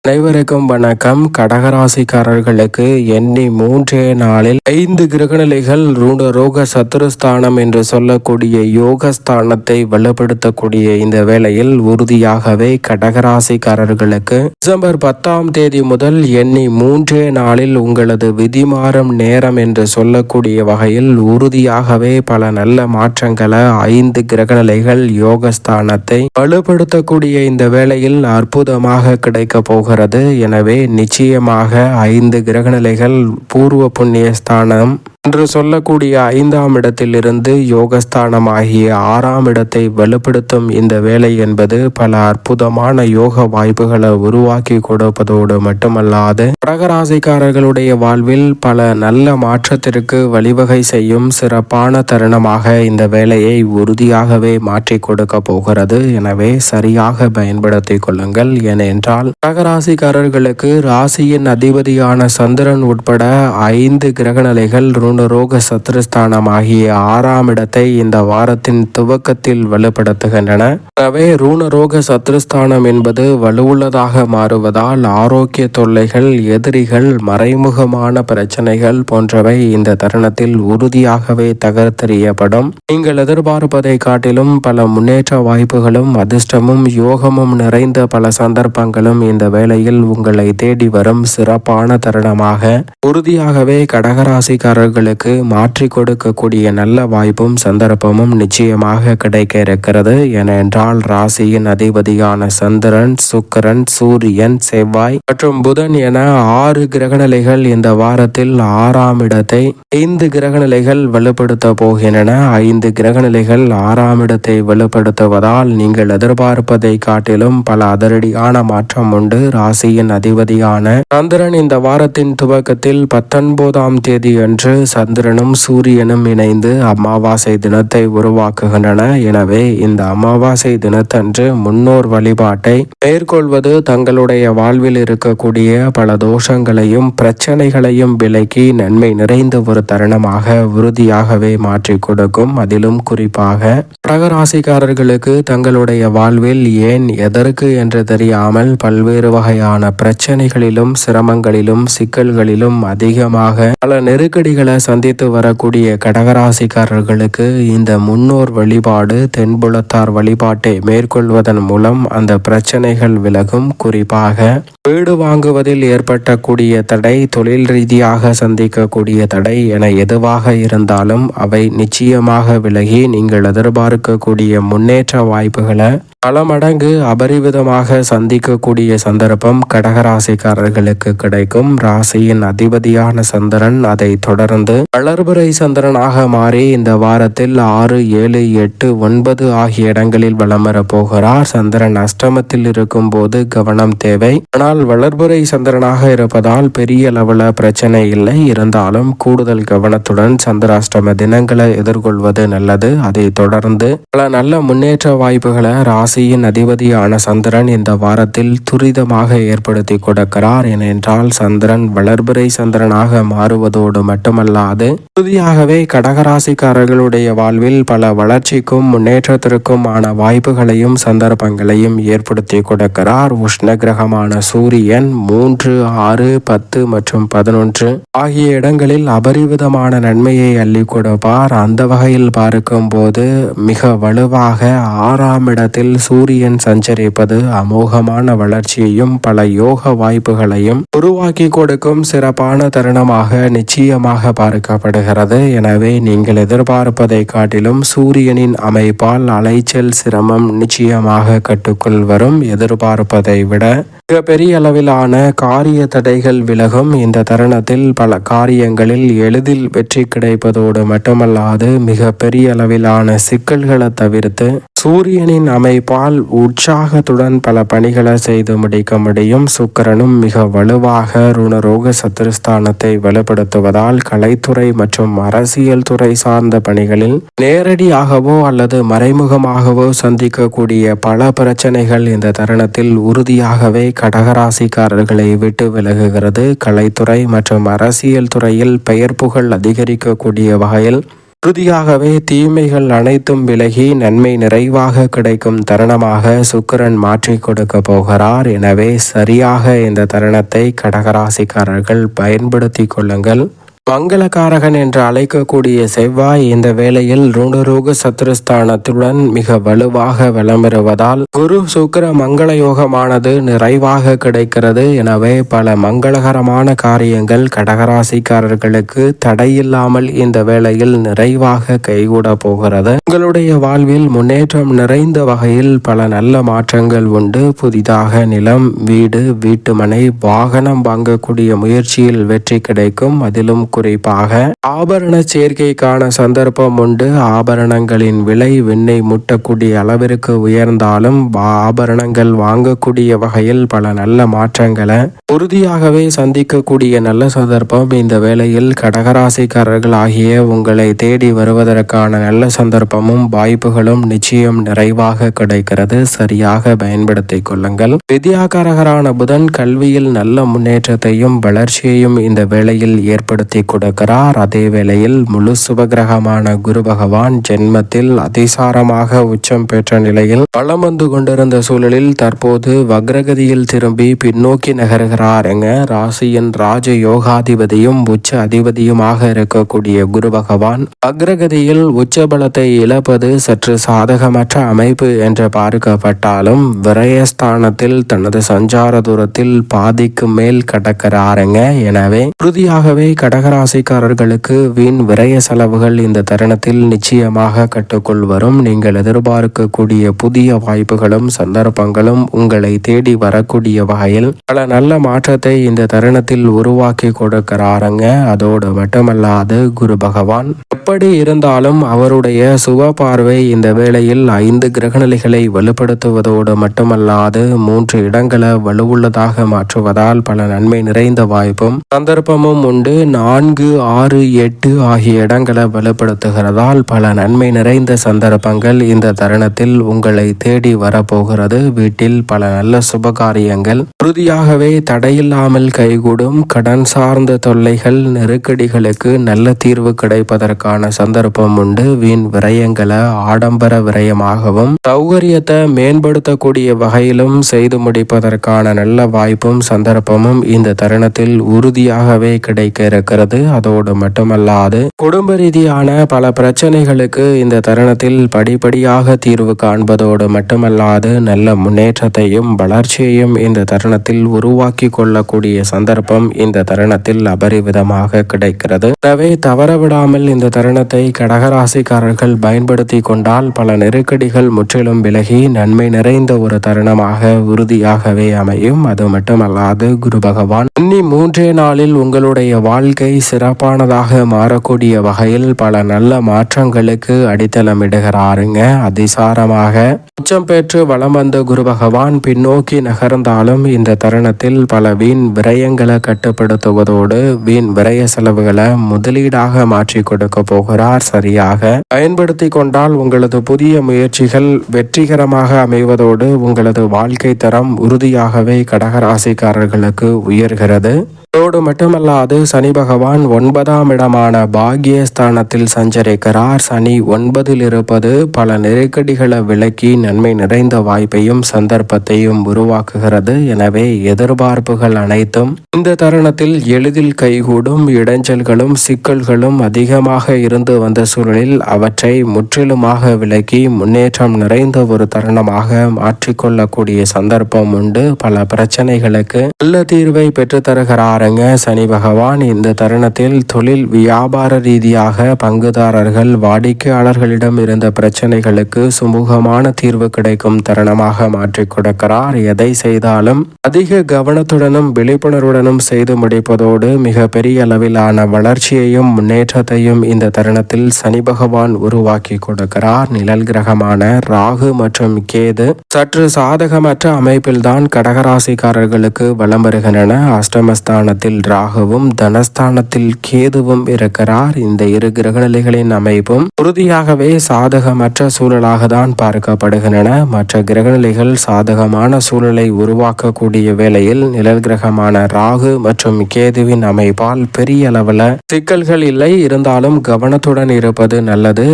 அனைவருக்கும் வணக்கம். கடகராசிக்காரர்களுக்கு எண்ணி 3 நாளில் 5 கிரகநிலைகள் ருணரோக சத்துருஸ்தானம் என்று சொல்லக்கூடிய யோகஸ்தானத்தை வலுப்படுத்தக்கூடிய இந்த வேளையில் உறுதியாகவே கடகராசிக்காரர்களுக்கு டிசம்பர் 10ஆம் தேதி முதல் எண்ணி 3 நாளில் உங்களது விதிமாறும் நேரம் என்று சொல்லக்கூடிய வகையில் உறுதியாகவே பல நல்ல மாற்றங்களை 5 கிரகநிலைகள் யோகஸ்தானத்தை வலுப்படுத்தக்கூடிய இந்த வேளையில் அற்புதமாக கிடைக்க போகிறது. எனவே நிச்சயமாக 5 கிரகநிலைகள் பூர்வ புண்ணிய ஸ்தானம் என்று சொல்லக்கூடிய 5ஆம் இடத்திலிருந்து யோகஸ்தானம் ஆகிய 6ஆம் இடத்தை வலுப்படுத்தும் இந்த வேலை என்பது பல அற்புதமான யோக வாய்ப்புகளை உருவாக்கி கொடுப்பதோடு மட்டுமல்லாது கடகராசிக்காரர்களுடைய வாழ்வில் பல நல்ல மாற்றத்திற்கு வழிவகை செய்யும் சிறப்பான தருணமாக இந்த வேலையை உறுதியாகவே மாற்றி கொடுக்க போகிறது. எனவே சரியாக பயன்படுத்திக் கொள்ளுங்கள். ஏனென்றால் கடகராசிக்காரர்களுக்கு ராசியின் அதிபதியான சந்திரன் உட்பட 5 கிரகநிலைகள் ருணரோக சத்துருஸ்தானம் ஆகிய 6ஆம் இடத்தை இந்த வாரத்தின் துவக்கத்தில் வலுப்படுத்துகின்றன. எனவே ருணரோக சத்துருஸ்தானம் என்பது வலுவுள்ளதாக மாறுவதால் ஆரோக்கிய தொல்லைகள், எதிரிகள், மறைமுகமான பிரச்சனைகள் போன்றவை இந்த தருணத்தில் உறுதியாகவே தகர்த்தெறியப்படும். நீங்கள் எதிர்பார்ப்பதை காட்டிலும் பல முன்னேற்ற வாய்ப்புகளும் அதிர்ஷ்டமும் யோகமும் நிறைந்த பல சந்தர்ப்பங்களும் இந்த வேளையில் உங்களை தேடி வரும் சிறப்பான தருணமாக உறுதியாகவே கடகராசிக்காரர்களுக்கு மாற்றி கொடுக்கக்கூடிய நல்ல வாய்ப்பும் சந்தர்ப்பமும் நிச்சயமாக கிடைக்க இருக்கிறது. ஏனென்றால் ராசியின் அதிபதியான சந்திரன், சுக்கிரன், சூரியன், செவ்வாய் மற்றும் புதன் என 6 கிரகநிலைகள் இந்த வாரத்தில் 6ஆம் இடத்தை 5 கிரகநிலைகள் வலுப்படுத்த போகின்றன. 5 கிரகநிலைகள் 6ஆம் இடத்தை வலுப்படுத்துவதால் நீங்கள் எதிர்பார்ப்பதை காட்டிலும் பல அதிரடியான மாற்றம் உண்டு. ராசியின் அதிபதியான சந்திரன் இந்த வாரத்தின் துவக்கத்தில் 19ஆம் தேதி அன்று சந்திரனும் சூரியனும் இணைந்து அமாவாசை தினத்தை உருவாக்குகின்றன. எனவே இந்த அமாவாசை தினத்தன்று முன்னோர் வழிபாட்டை மேற்கொள்வது தங்களுடைய வாழ்வில் இருக்கக்கூடிய பல தோஷங்களையும் பிரச்சனைகளையும் விலக்கி நன்மை நிறைந்த ஒரு தருணமாக உறுதியாகவே மாற்றி கொடுக்கும். அதிலும் குறிப்பாக கடகராசிக்காரர்களுக்கு தங்களுடைய வாழ்வில் ஏன் எதற்கு என்று தெரியாமல் பல்வேறு வகையான பிரச்சனைகளிலும் சிரமங்களிலும் சிக்கல்களிலும் அதிகமாக பல நெருக்கடிகளை சந்தித்து வரக்கூடிய கடகராசிக்காரர்களுக்கு இந்த முன்னோர் வழிபாடு, தென்புலத்தார் வழிபாட்டை மேற்கொள்வதன் மூலம் அந்த பிரச்சனைகள் விலகும். குறிப்பாக வீடு வாங்குவதில் ஏற்பட்டக்கூடிய தடை, தொழில் ரீதியாக சந்திக்கக்கூடிய தடை என எதுவாக இருந்தாலும் அவை நிச்சயமாக விலகி நீங்கள் எதிர்பார்க்கக்கூடிய முன்னேற்ற வாய்ப்புகளை பல மடங்கு அபரிவிதமாக சந்திக்கக்கூடிய சந்தர்ப்பம் கடகராசிக்காரர்களுக்கு கிடைக்கும். ராசியின் அதிபதியான சந்திரன் அதை தொடர்ந்து வளர்பிறை சந்திரனாக மாறி இந்த வாரத்தில் 6, 7, 8, 9 ஆகிய இடங்களில் வலம் வரப் போகிறார். சந்திரன் அஷ்டமத்தில் இருக்கும் போது கவனம் தேவை. ஆனால் வளர்பிறை சந்திரனாக இருப்பதால் பெரிய அளவில் பிரச்சனை இல்லை. இருந்தாலும் கூடுதல் கவனத்துடன் சந்திராஷ்டம தினங்களை எதிர்கொள்வது நல்லது. அதை தொடர்ந்து பல நல்ல முன்னேற்ற வாய்ப்புகளை ராசியின் அதிபதியான சந்திரன் இந்த வாரத்தில் துரிதமாக ஏற்படுத்தி கொடுக்கிறார். ஏனென்றால் சந்திரன் வளர்பிறை சந்திரனாக மாறுவதோடு மட்டுமல்லாது உறுதியாகவே கடகராசிக்காரர்களுடைய வாழ்வில் பல வளர்ச்சிக்கும் முன்னேற்றத்திற்குமான வாய்ப்புகளையும் சந்தர்ப்பங்களையும் ஏற்படுத்தி கொடுக்கிறார். உஷ்ண கிரகமான சூரியன் 3, 6, 10 மற்றும் 11 ஆகிய இடங்களில் அபரிவிதமான நன்மையை அள்ளி கொடுப்பார். அந்த வகையில் பார்க்கும் போது மிக வலுவாக 6ஆம் இடத்தில் சூரியன் சஞ்சரிப்பது அமோகமான வளர்ச்சியையும் பல யோக வாய்ப்புகளையும் உருவாக்கி கொடுக்கும் சிறப்பான தருணமாக நிச்சயமாக பார்க்கப்படுகிறது. எனவே நீங்கள் எதிர்பார்ப்பதை காட்டிலும் சூரியனின் அமைப்பால் அலைச்சல், சிரமம் நிச்சயமாக கட்டுக்குள் வரும். எதிர்பார்ப்பதை விட மிக பெரிய அளவிலான காரிய தடைகள் விலகும். இந்த தருணத்தில் பல காரியங்களில் எளிதில் வெற்றி கிடைப்பதோடு மட்டுமல்லாது மிக பெரிய அளவிலான சிக்கல்களை தவிர்த்து சூரியனின் அமைப்பால் உற்சாகத்துடன் பல பணிகளை செய்து முடிக்க முடியும். சுக்கிரனும் மிக வலுவாக ருணரோக சத்துருஸ்தானத்தை வலுப்படுத்துவதால் கலைத்துறை மற்றும் அரசியல் துறை சார்ந்த பணிகளில் நேரடியாகவோ அல்லது மறைமுகமாகவோ சந்திக்கக்கூடிய பல பிரச்சனைகள் இந்த தருணத்தில் உறுதியாகவே கடகராசிக்காரர்களை விட்டு விலகுகிறது. கலைத்துறை மற்றும் அரசியல் துறையில் பெயர் புகழ் அதிகரிக்கக்கூடிய வகையில் உறுதியாகவே தீமைகள் அனைத்தும் விலகி நன்மை நிறைவாக கிடைக்கும் தருணமாக சுக்கிரன் மாற்றி கொடுக்க போகிறார். எனவே சரியாக இந்த தருணத்தை கடகராசிக்காரர்கள் பயன்படுத்தி கொள்ளுங்கள். மங்களகாரகன் என்று அழைக்கக்கூடிய செவ்வாய் இந்த வேளையில் ருணரோக சத்துருஸ்தானத்துடன் மிக வலுவாக வலம்பெறுவதால் குரு சுக்கிர மங்கள யோகமானது நிறைவாக கிடைக்கிறது. எனவே பல மங்களகரமான காரியங்கள் கடகராசிக்காரர்களுக்கு தடையில்லாமல் இந்த வேளையில் நிறைவாக கைகூட போகிறது. உங்களுடைய வாழ்வில் முன்னேற்றம் நிறைந்த வகையில் பல நல்ல மாற்றங்கள் உண்டு. புதிதாக நிலம், வீடு, வீட்டுமனை, வாகனம் வாங்கக்கூடிய முயற்சியில் வெற்றி கிடைக்கும். அதிலும் குறிப்பாக ஆபரண சேர்க்கைக்கான சந்தர்ப்பம் உண்டு. ஆபரணங்களின் விலை விண்ணை முட்டக்கூடிய அளவிற்கு உயர்ந்தாலும் ஆபரணங்கள் வாங்கக்கூடிய வகையில் பல நல்ல மாற்றங்களை உறுதியாகவே சந்திக்கக்கூடிய நல்ல சந்தர்ப்பம் இந்த வேளையில் கடகராசிக்காரர்கள் ஆகிய உங்களை தேடி வருவதற்கான நல்ல சந்தர்ப்பமும் வாய்ப்புகளும் நிச்சயம் நிறைவாக கிடைக்கிறது. சரியாக பயன்படுத்திக் கொள்ளுங்கள். வித்யாகாரகரான புதன் கல்வியில் நல்ல முன்னேற்றத்தையும் வளர்ச்சியையும் இந்த வேளையில் ஏற்படுத்தி கொடுக்கிறார். அதே வேளையில் முழு சுபகிரகமான குரு பகவான் ஜென்மத்தில் அதிசாரமாக உச்சம் பெற்ற நிலையில் வலம் வந்து கொண்டிருந்த சூழலில் தற்போது வக்ரகதியில் திரும்பி பின்னோக்கி நகர்கிறாருங்க. ராசியின் ராஜ யோகாதிபதியும் உச்ச அதிபதியுமாக இருக்கக்கூடிய குரு பகவான் வக்ரகதியில் உச்ச பலத்தை இழப்பது சற்று சாதகமற்ற அமைப்பு என்று பார்க்கப்பட்டாலும் விரயஸ்தானத்தில் தனது சஞ்சார தூரத்தில் பாதிக்கு மேல் கடக்கிறாருங்க. எனவே உறுதியாகவே கடகராசிக்காரர்களுக்கு வீண் விரய செலவுகள் இந்த தருணத்தில் நிச்சயமாக கட்டுக்குள் வரும். நீங்கள் எதிர்பார்க்கக்கூடிய புதிய வாய்ப்புகளும் சந்தர்ப்பங்களும் உங்களை தேடி வரக்கூடிய வகையில் பல நல்ல மாற்றத்தை இந்த தருணத்தில் உருவாக்கி கொடுக்கிறாருங்க. அதோடு மட்டுமல்லாது குரு பகவான் எப்படி இருந்தாலும் அவருடைய சுப பார்வை இந்த வேளையில் 5 கிரகநிலைகளை வலுப்படுத்துவதோடு மட்டுமல்லாது 3 இடங்களை வலுவுள்ளதாக மாற்றுவதால் பல நன்மை நிறைந்த வாய்ப்பும் சந்தர்ப்பமும் உண்டு. 4, 6, 8 ஆகிய இடங்களை வலுப்படுத்துகிறதால் பல நன்மை நிறைந்த சந்தர்ப்பங்கள் இந்த தருணத்தில் உங்களை தேடி வரப்போகிறது. வீட்டில் பல நல்ல சுபகாரியங்கள் உறுதியாகவே தடையில்லாமல் கைகூடும். கடன் சார்ந்த தொல்லைகள், நெருக்கடிகளுக்கு நல்ல தீர்வு கிடைப்பதற்கான சந்தர்ப்பம் உண்டு. வீண் விரயங்களை ஆடம்பர விரயமாகவும் சௌகரியத்தை மேம்படுத்தக்கூடிய வகையிலும் செய்து முடிப்பதற்கான நல்ல வாய்ப்பும் சந்தர்ப்பமும் இந்த தருணத்தில் உறுதியாகவே கிடைக்க இருக்கிறது. அதோடு மட்டுமல்லாது குடும்ப ரீதியான பல பிரச்சனைகளுக்கு இந்த தருணத்தில் படிப்படியாக தீர்வு காண்பதோடு மட்டுமல்லாது நல்ல முன்னேற்றத்தையும் வளர்ச்சியையும் இந்த தருணத்தில் உருவாக்கி கொள்ளக்கூடிய சந்தர்ப்பம் இந்த தருணத்தில் அபரிவிதமாக கிடைக்கிறது. எனவே தவறவிடாமல் இந்த தருணத்தை கடகராசிக்காரர்கள் பயன்படுத்தி கொண்டால் பல நெருக்கடிகள் முற்றிலும் விலகி நன்மை நிறைந்த ஒரு தருணமாக உறுதியாகவே அமையும். அது மட்டுமல்லாது குரு பகவான் 3 நாளில் உங்களுடைய வாழ்க்கை சிறப்பானதாக மாறக்கூடிய வகையில் பல நல்ல மாற்றங்களுக்கு அடித்தளமிடுகிறாருங்க. அதிசாரமாக உச்சம் பெற்று வலம் வந்த குரு பகவான் பின்னோக்கி நகர்ந்தாலும் இந்த தருணத்தில் பல வீண் விரயங்களை கட்டுப்படுத்துவதோடு வீண் விரய செலவுகளை முதலீடாக மாற்றி கொடுக்க போகிறார். சரியாக பயன்படுத்தி கொண்டால் உங்களது புதிய முயற்சிகள் வெற்றிகரமாக அமைவதோடு உங்களது வாழ்க்கை தரம் உறுதியாகவே கடகராசிக்காரர்களுக்கு உயர்கிறது. அதோடு மட்டுமல்லாது சனி பகவான் 9ஆம் இடமான பாக்யஸ்தானத்தில் சஞ்சரிக்கிறார். சனி 9இல் இருப்பது பல நெருக்கடிகளை விலக்கி நன்மை நிறைந்த வாய்ப்பையும் சந்தர்ப்பத்தையும் உருவாக்குகிறது. எனவே எதிர்பார்ப்புகள் அனைத்தும் இந்த தருணத்தில் எளிதில் கைகூடும். இடைஞ்சல்களும் சிக்கல்களும் அதிகமாக இருந்து வந்த சூழலில் அவற்றை முற்றிலுமாக விலக்கி முன்னேற்றம் நிறைந்த ஒரு தருணமாக மாற்றிக்கொள்ளக்கூடிய சந்தர்ப்பம் உண்டு. பல பிரச்சனைகளுக்கு நல்ல தீர்வை பெற்றுத்தருகிறார் சனி பகவான். இந்த தருணத்தில் தொழில் வியாபார ரீதியாக பங்குதாரர்கள் வாடிக்கையாளர்களிடம் இருந்த பிரச்சனைகளுக்கு சுமூகமான தீர்வு கிடைக்கும் தருணமாக மாற்றிக் கொடுக்கிறார். எதை செய்தாலும் அதிக கவனத்துடனும் விழிப்புணர்வுடனும் செய்து முடிப்பதோடு மிக பெரிய அளவிலான வளர்ச்சியையும் முன்னேற்றத்தையும் இந்த தருணத்தில் சனி பகவான் உருவாக்கி கொடுக்கிறார். நிழல் கிரகமான ராகு மற்றும் கேது சற்று சாதகமற்ற அமைப்பில்தான் கடகராசிக்காரர்களுக்கு வலம் வருகின்றன. அஷ்டமஸ்தான ஸ்தானத்தில் ராகுவும் தனஸ்தானத்தில் கேதுவும் இருக்கிறார். இந்த இரு கிரகநிலைகளின் அமைப்பும் உறுதியாகவே சாதகமற்ற சூழலாக தான் பார்க்கப்படுகின்றன. மற்ற கிரகநிலைகள் சாதகமான சூழலை உருவாக்கக்கூடிய வேளையில் நிழல் கிரகமான ராகு மற்றும் கேதுவின் அமைப்பால் பெரிய அளவில் சிக்கல்கள் இல்லை. இருந்தாலும் கவனத்துடன் இருப்பது நல்லது.